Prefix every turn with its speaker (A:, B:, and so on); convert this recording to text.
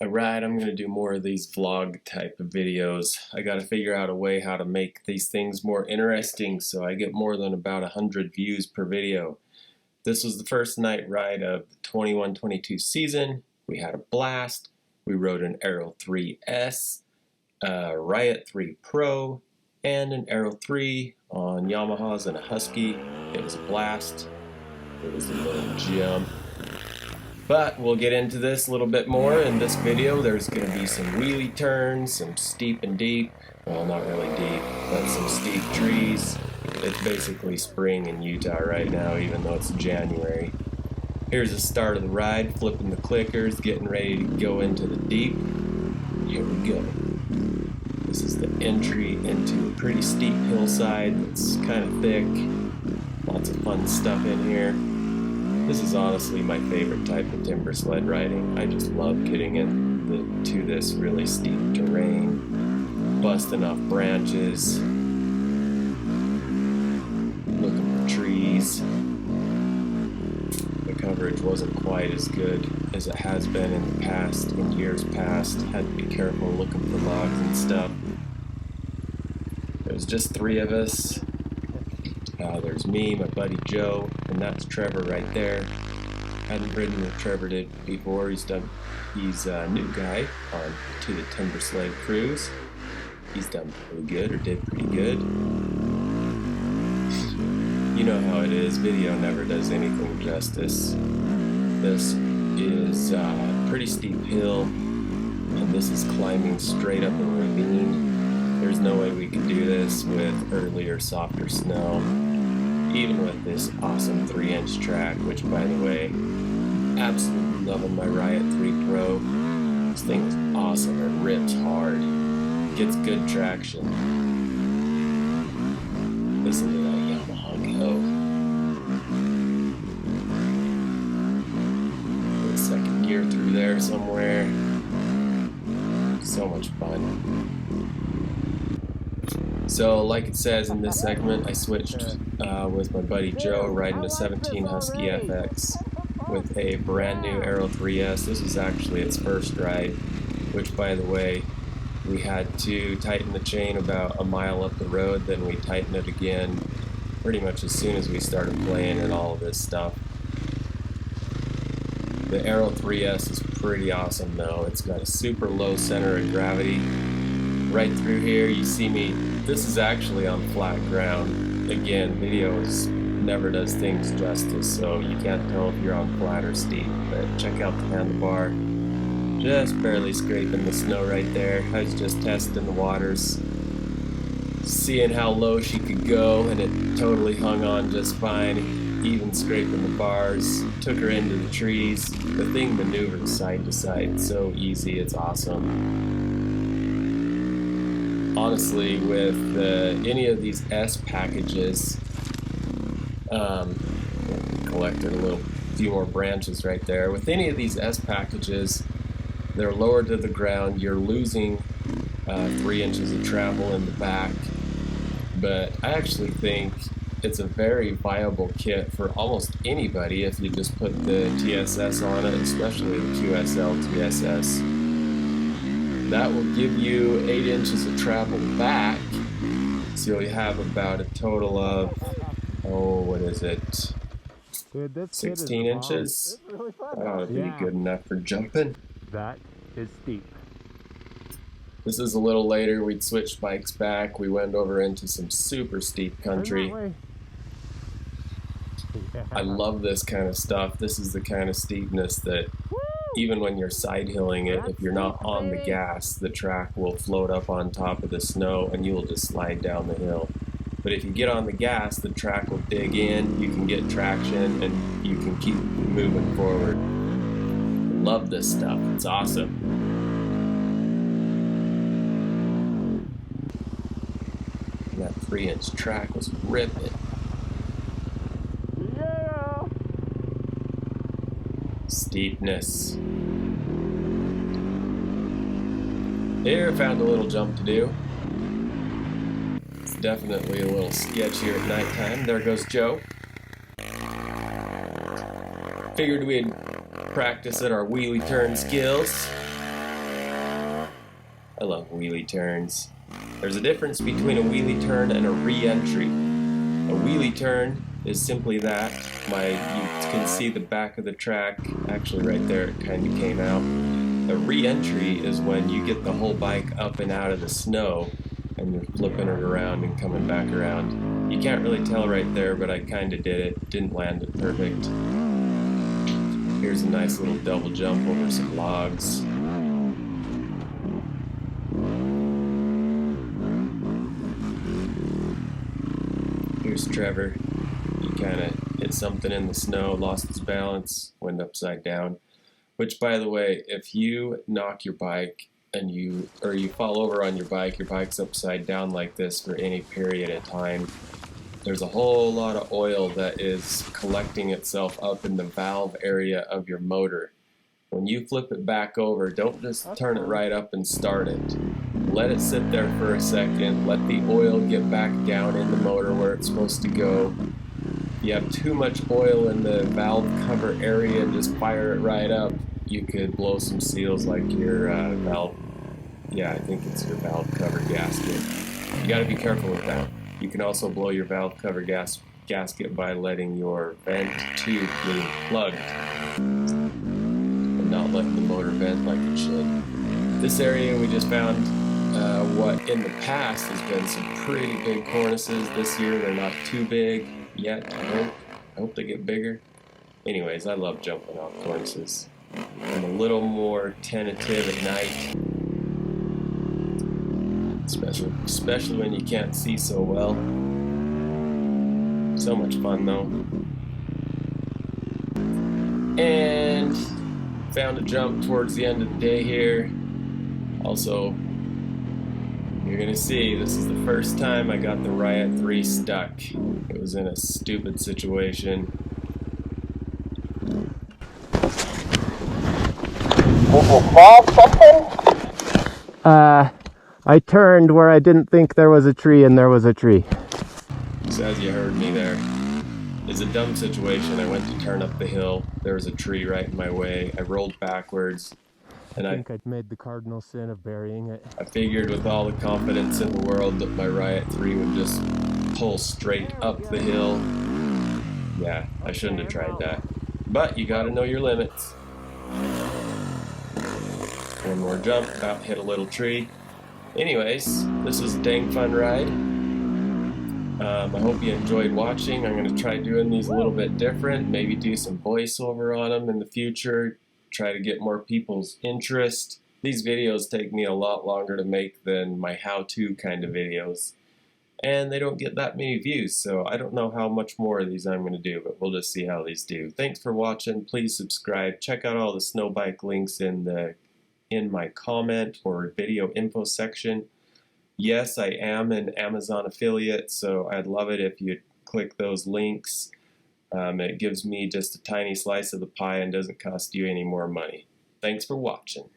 A: Alright, I'm going to do more of these vlog type of videos. I got to figure out a way how to make these things more interesting so I get more than about 100 views per video. This was the first night ride of the 21-22 season. We had a blast. We rode an Aro3s, a Riot3 Pro, and an Aro3 on YAMAHA'S and a Husky. It was a blast. It was a little jump. But we'll get into this a little bit more in this video. There's going to be some wheelie turns, some steep and deep, well not really deep, but some steep trees. It's basically spring in Utah right now, even though it's January. Here's the start of the ride, flipping the clickers, getting ready to go into the deep. Here we go. This is the entry into a pretty steep hillside that's kind of thick. Lots of fun stuff in here. This is honestly my favorite type of timber sled riding. I just love getting into this really steep terrain, busting off branches, looking for trees. The coverage wasn't quite as good as it has been in the past, in years past. Had to be careful looking for logs and stuff. There's just 3 of us. There's me, my buddy Joe, and that's Trevor right there. Hadn't ridden with Trevor before. He's a new guy on to the TImbersled cruise. He's done pretty good, or did pretty good. You know how it is, video never does anything justice. This is a pretty steep hill, and this is climbing straight up a ravine. There's no way we could do this with earlier, softer snow. Even with this awesome 3-inch track, which by the way, absolutely loving my Riot3 Pro. This thing is awesome, it rips hard, gets good traction. Listen to that Yamaha go. Put a second gear through there somewhere. So much fun. So, like it says in this segment, I switched with my buddy Joe riding a 17 Husky FX with a brand new Aro3s. This was actually its first ride, which by the way, we had to tighten the chain about a mile up the road, then we tightened it again pretty much as soon as we started playing and all of this stuff. The Aro3s is pretty awesome though. It's got a super low center of gravity. Right through here you see me, this is actually on flat ground. Again, video never does things justice, so you can't tell if you're on flat or steep, but check out the handlebar. Just barely scraping the snow right there. I was just testing the waters, seeing how low she could go, and it totally hung on just fine, even scraping the bars. Took her into the trees. The thing maneuvers side to side so easy, it's awesome. Honestly, with any of these S packages, collected a few more branches right there. With any of these S packages, they're lower to the ground. You're losing 3 inches of travel in the back, but I actually think it's a very viable kit for almost anybody if you just put the TSS on it, especially the QSL TSS. That will give you 8 inches of travel back, so you have about a total of, what is it, 16 inches? That ought to be good enough for jumping.
B: That is steep.
A: This is a little later. We'd switched bikes back. We went over into some super steep country. I love this kind of stuff. This is the kind of steepness that even when you're side hilling it, if you're not on the gas, the track will float up on top of the snow and you will just slide down the hill. But if you get on the gas, the track will dig in, you can get traction, and you can keep moving forward. Love this stuff, it's awesome. And that 3-inch track was ripping.
B: Yeah.
A: Steepness. Here, found a little jump to do. It's definitely a little sketchier at nighttime. There goes Joe. Figured we'd practice at our wheelie turn skills. I love wheelie turns. There's a difference between a wheelie turn and a re-entry. A wheelie turn is simply that. You can see the back of the track. Actually right there it kind of came out. A re-entry is when you get the whole bike up and out of the snow and you're flipping it around and coming back around. You can't really tell right there, but I kind of did it. Didn't land it perfect. Here's a nice little double jump over some logs. Here's Trevor. He kind of hit something in the snow, lost his balance, went upside down. Which, by the way, if you knock your bike and you fall over on your bike's upside down like this for any period of time, there's a whole lot of oil that is collecting itself up in the valve area of your motor. When you flip it back over, don't just turn it right up and start it. Let it sit there for a second, let the oil get back down in the motor where it's supposed to go. If you have too much oil in the valve cover area and just fire it right up, you could blow some seals like your valve, yeah, I think it's your valve cover gasket. You gotta be careful with that. You can also blow your valve cover gasket by letting your vent tube being plugged and not letting the motor vent like it should. This area we just found what in the past has been some pretty big cornices. This year they're not too big yet, I hope they get bigger. Anyways, I love jumping off cornices. I'm a little more tentative at night, especially when you can't see so well. So much fun though. And found a jump towards the end of the day here. Also, you're gonna see this is the first time I got the Riot3 stuck. It was in a stupid situation.
B: I turned where I didn't think there was a tree and there was a tree.
A: So as you heard me there, it's a dumb situation. I went to turn up the hill. There was a tree right in my way. I rolled backwards. And
B: I think I'd made the cardinal sin of burying it.
A: I figured with all the confidence in the world that my Riot3 would just pull straight up the hill. Yeah, I shouldn't have tried that. But you gotta know your limits. One more jump, about hit a little tree. Anyways, this was a dang fun ride. I hope you enjoyed watching. I'm going to try doing these a little bit different, maybe do some voiceover on them in the future, try to get more people's interest. These videos take me a lot longer to make than my how-to kind of videos, and they don't get that many views, so I don't know how much more of these I'm going to do, but we'll just see how these do. Thanks for watching. Please subscribe. Check out all the snow bike links in my comment or video info section. Yes, I am an Amazon affiliate, so I'd love it if you'd click those links. It gives me just a tiny slice of the pie and doesn't cost you any more money. Thanks for watching.